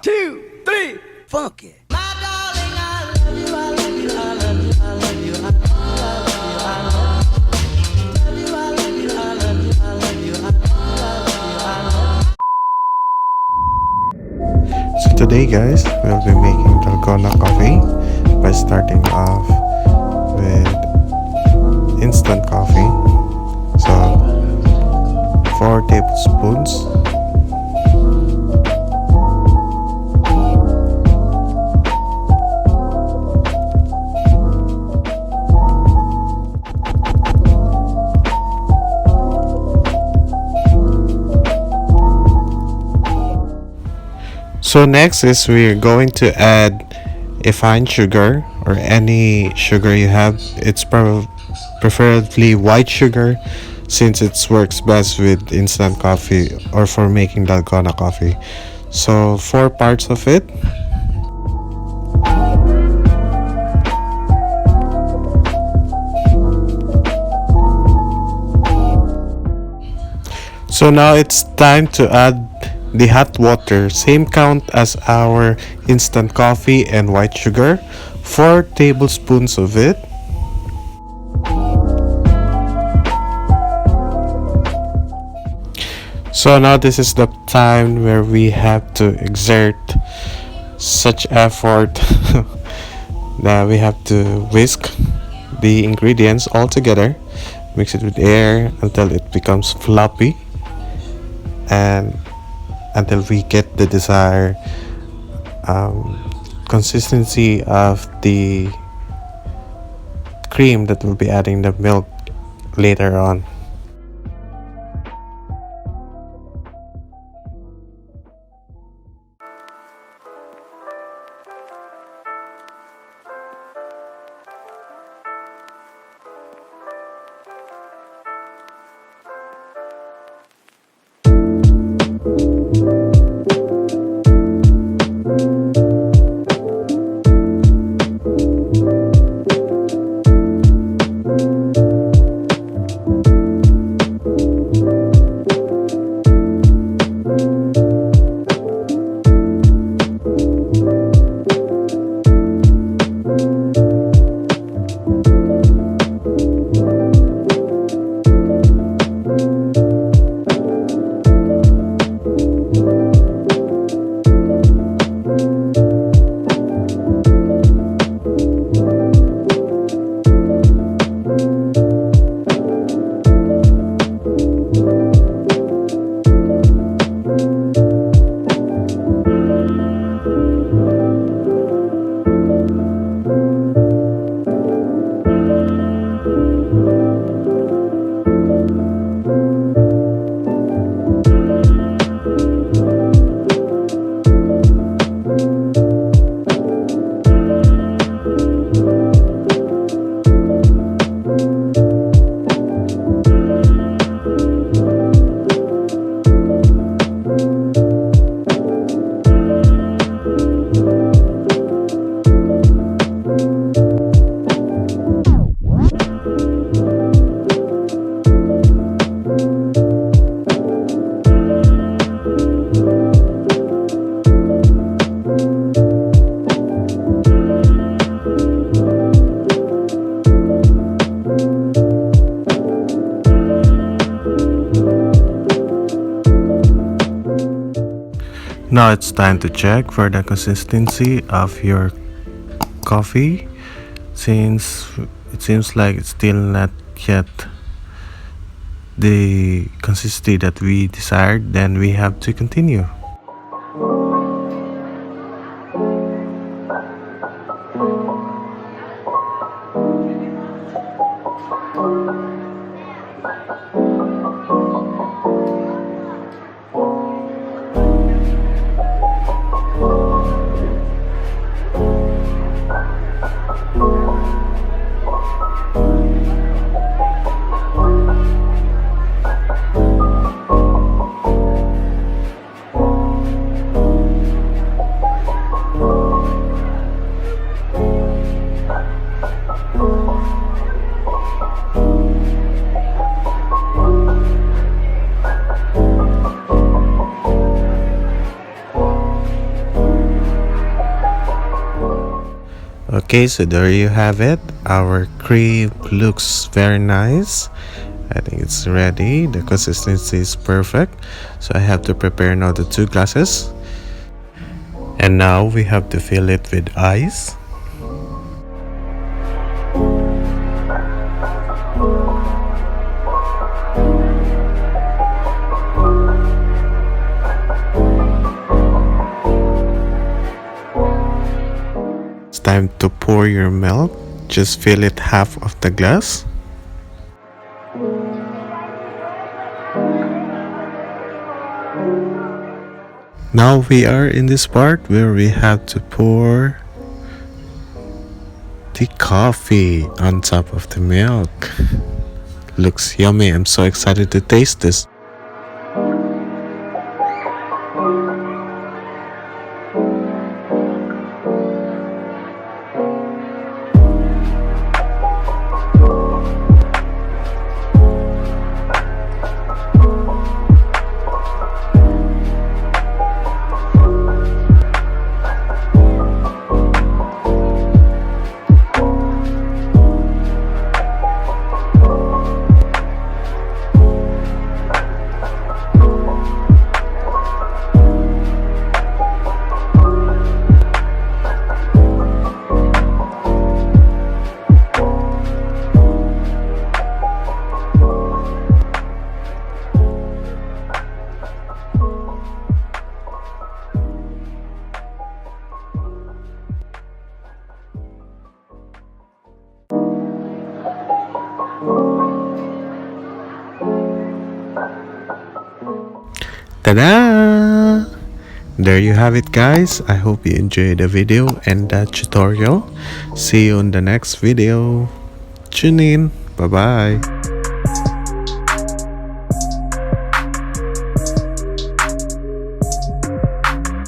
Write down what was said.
2, 3, funky. So today guys, we'll be making Dalgona Coffee by starting off with instant coffee. So 4 tablespoons. So next is we're going to add a fine sugar or any sugar you have. It's preferably white sugar since it works best with instant coffee or for making Dalgona coffee. So 4 parts of it. So now it's time to add the hot water, same count as our instant coffee and white sugar, 4 tablespoons of it. So now this is the time where we have to exert such effort that we have to whisk the ingredients all together, mix it with air until it becomes floppy, and until we get the desired consistency of the cream that we'll be adding the milk later on. Now it's time to check for the consistency of your coffee, since it seems like it's still not yet the consistency that we desired. Then we have to continue. Okay, so there you have it. Our cream looks very nice. I think it's ready. The consistency is perfect. So I have to prepare now the 2 glasses. And now we have to fill it with ice. It's time to pour your milk. Just fill it half of the glass. Now we are in this part where we have to pour the coffee on top of the milk. Looks yummy. I'm so excited to taste this. Ta-da! There you have it, guys. I hope you enjoyed the video and the tutorial. See you on the next video. Tune in. Bye-bye.